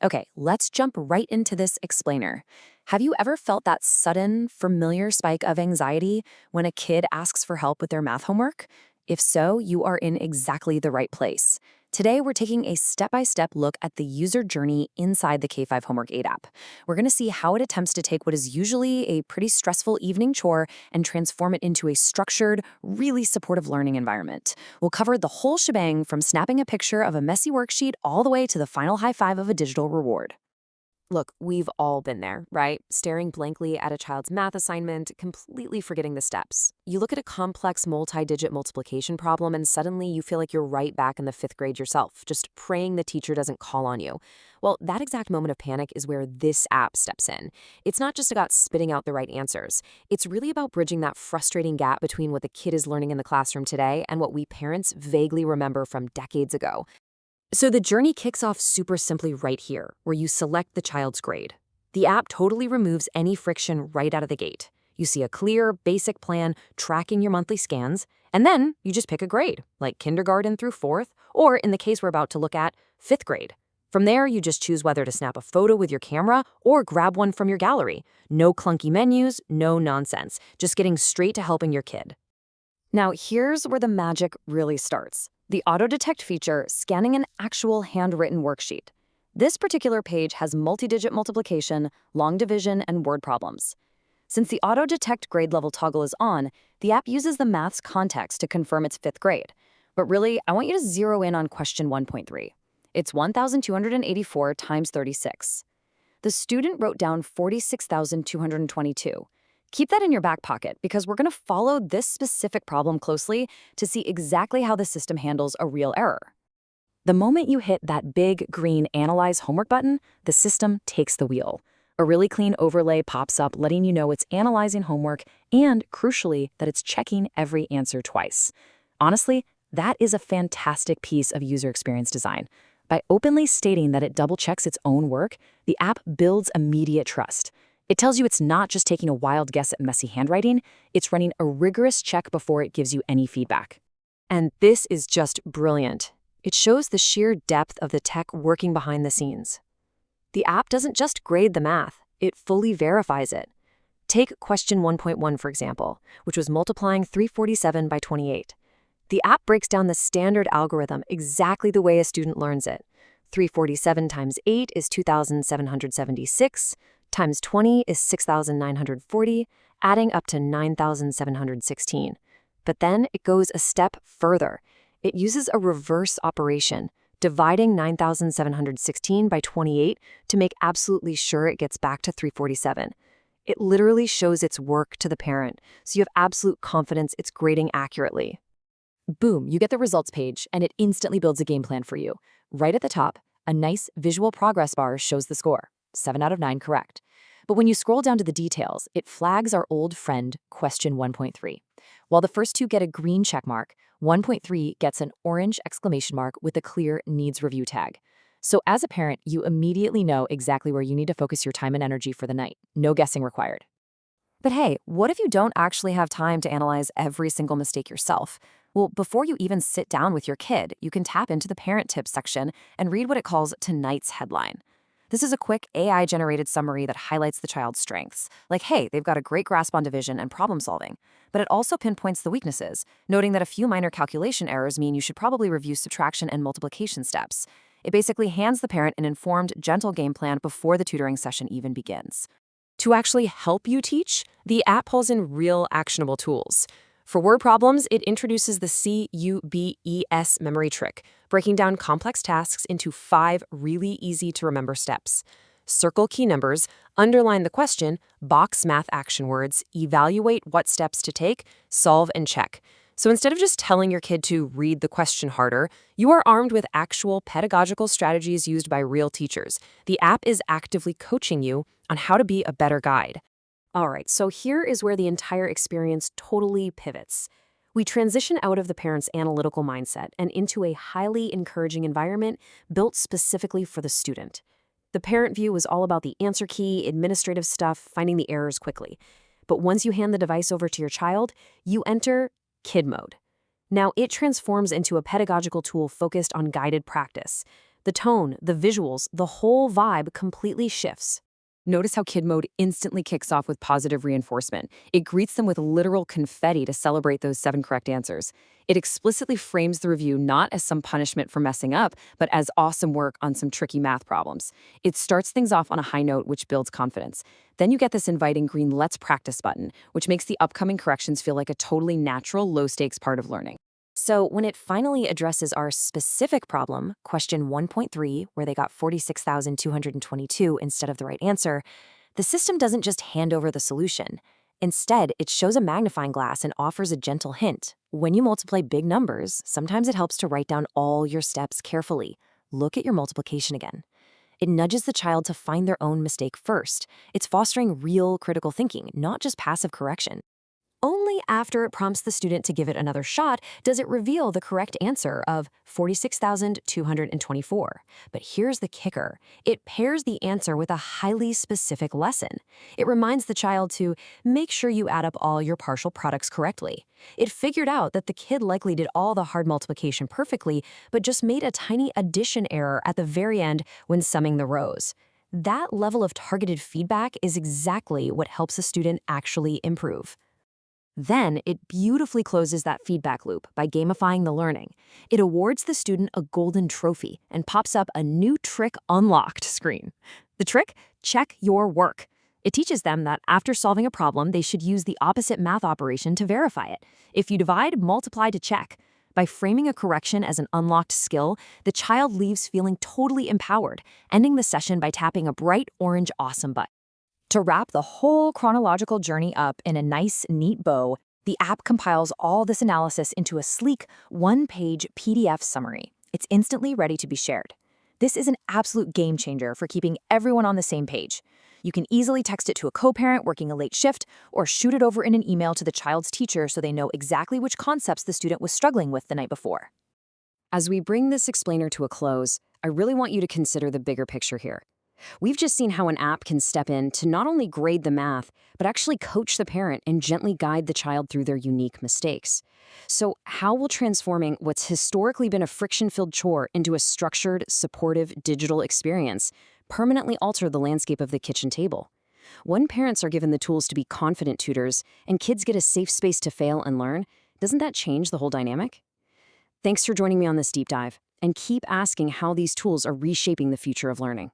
Okay, let's jump right into this explainer. Have you ever felt that sudden, familiar spike of anxiety when a kid asks for help with their math homework? If so, you are in exactly the right place. Today, we're taking a step-by-step look at the user journey inside the K-5 Homework 8 app. We're going to see how it attempts to take what is usually a pretty stressful evening chore and transform it into a structured, really supportive learning environment. We'll cover the whole shebang from snapping a picture of a messy worksheet all the way to the final high five of a digital reward. Look, we've all been there, right? Staring blankly at a child's math assignment, completely forgetting the steps. You look at a complex multi-digit multiplication problem and suddenly you feel like you're right back in the fifth grade yourself, just praying the teacher doesn't call on you. Well, that exact moment of panic is where this app steps in. It's not just about spitting out the right answers. It's really about bridging that frustrating gap between what the kid is learning in the classroom today and what we parents vaguely remember from decades ago. So the journey kicks off super simply right here, where you select the child's grade. The app totally removes any friction right out of the gate. You see a clear, basic plan tracking your monthly scans, and then you just pick a grade, like kindergarten through fourth, or in the case we're about to look at, fifth grade. From there, you just choose whether to snap a photo with your camera or grab one from your gallery. No clunky menus, no nonsense, just getting straight to helping your kid. Now, here's where the magic really starts. The auto-detect feature scanning an actual handwritten worksheet. This particular page has multi-digit multiplication, long division, and word problems. Since the auto-detect grade level toggle is on, the app uses the math's context to confirm it's fifth grade. But really, I want you to zero in on question 1.3. It's 1,284 times 36. The student wrote down 46,222. Keep that in your back pocket because we're going to follow this specific problem closely to see exactly how the system handles a real error. The moment you hit that big green Analyze Homework button, the system takes the wheel. A really clean overlay pops up letting you know it's analyzing homework and, crucially, that it's checking every answer twice. Honestly, that is a fantastic piece of user experience design. By openly stating that it double-checks its own work, the app builds immediate trust. It tells you it's not just taking a wild guess at messy handwriting, it's running a rigorous check before it gives you any feedback. And this is just brilliant. It shows the sheer depth of the tech working behind the scenes. The app doesn't just grade the math, it fully verifies it. Take question 1.1, for example, which was multiplying 347 by 28. The app breaks down the standard algorithm exactly the way a student learns it. 347 times 8 is 2,776, times 20 is 6,940, adding up to 9,716. But then it goes a step further. It uses a reverse operation, dividing 9,716 by 28 to make absolutely sure it gets back to 347. It literally shows its work to the parent, so you have absolute confidence it's grading accurately. Boom, you get the results page, and it instantly builds a game plan for you. Right at the top, a nice visual progress bar shows the score. 7 out of 9 correct. But when you scroll down to the details, it flags our old friend, question 1.3. While the first two get a green check mark, 1.3 gets an orange exclamation mark with a clear needs review tag. So as a parent, you immediately know exactly where you need to focus your time and energy for the night. No guessing required. But hey, what if you don't actually have time to analyze every single mistake yourself? Well, before you even sit down with your kid, you can tap into the parent tips section and read what it calls tonight's headline. This is a quick AI-generated summary that highlights the child's strengths, like, hey, they've got a great grasp on division and problem solving. But it also pinpoints the weaknesses, noting that a few minor calculation errors mean you should probably review subtraction and multiplication steps. It basically hands the parent an informed, gentle game plan before the tutoring session even begins. To actually help you teach, the app pulls in real actionable tools. For word problems, it introduces the CUBES memory trick, breaking down complex tasks into 5 really easy-to-remember steps. Circle key numbers, underline the question, box math action words, evaluate what steps to take, solve and check. So instead of just telling your kid to read the question harder, you are armed with actual pedagogical strategies used by real teachers. The app is actively coaching you on how to be a better guide. All right, so here is where the entire experience totally pivots. We transition out of the parent's analytical mindset and into a highly encouraging environment built specifically for the student. The parent view is all about the answer key, administrative stuff, finding the errors quickly. But once you hand the device over to your child, you enter kid mode. Now, it transforms into a pedagogical tool focused on guided practice. The tone, the visuals, the whole vibe completely shifts. Notice how kid mode instantly kicks off with positive reinforcement. It greets them with literal confetti to celebrate those 7 correct answers. It explicitly frames the review not as some punishment for messing up, but as awesome work on some tricky math problems. It starts things off on a high note, which builds confidence. Then you get this inviting green "Let's practice" button, which makes the upcoming corrections feel like a totally natural, low-stakes part of learning. So when it finally addresses our specific problem, question 1.3, where they got 46,222 instead of the right answer, the system doesn't just hand over the solution. Instead, it shows a magnifying glass and offers a gentle hint. When you multiply big numbers, sometimes it helps to write down all your steps carefully. Look at your multiplication again. It nudges the child to find their own mistake first. It's fostering real critical thinking, not just passive correction. Only after it prompts the student to give it another shot does it reveal the correct answer of 46,224. But here's the kicker. It pairs the answer with a highly specific lesson. It reminds the child to make sure you add up all your partial products correctly. It figured out that the kid likely did all the hard multiplication perfectly, but just made a tiny addition error at the very end when summing the rows. That level of targeted feedback is exactly what helps a student actually improve. Then it beautifully closes that feedback loop by gamifying the learning. It awards the student a golden trophy and pops up a new trick unlocked screen. The trick? Check your work. It teaches them that after solving a problem, they should use the opposite math operation to verify it. If you divide, multiply to check. By framing a correction as an unlocked skill, the child leaves feeling totally empowered, ending the session by tapping a bright orange awesome button. To wrap the whole chronological journey up in a nice, neat bow, the app compiles all this analysis into a sleek, one-page PDF summary. It's instantly ready to be shared. This is an absolute game changer for keeping everyone on the same page. You can easily text it to a co-parent working a late shift, or shoot it over in an email to the child's teacher so they know exactly which concepts the student was struggling with the night before. As we bring this explainer to a close, I really want you to consider the bigger picture here. We've just seen how an app can step in to not only grade the math, but actually coach the parent and gently guide the child through their unique mistakes. So how will transforming what's historically been a friction-filled chore into a structured, supportive digital experience permanently alter the landscape of the kitchen table? When parents are given the tools to be confident tutors and kids get a safe space to fail and learn, doesn't that change the whole dynamic? Thanks for joining me on this deep dive, and keep asking how these tools are reshaping the future of learning.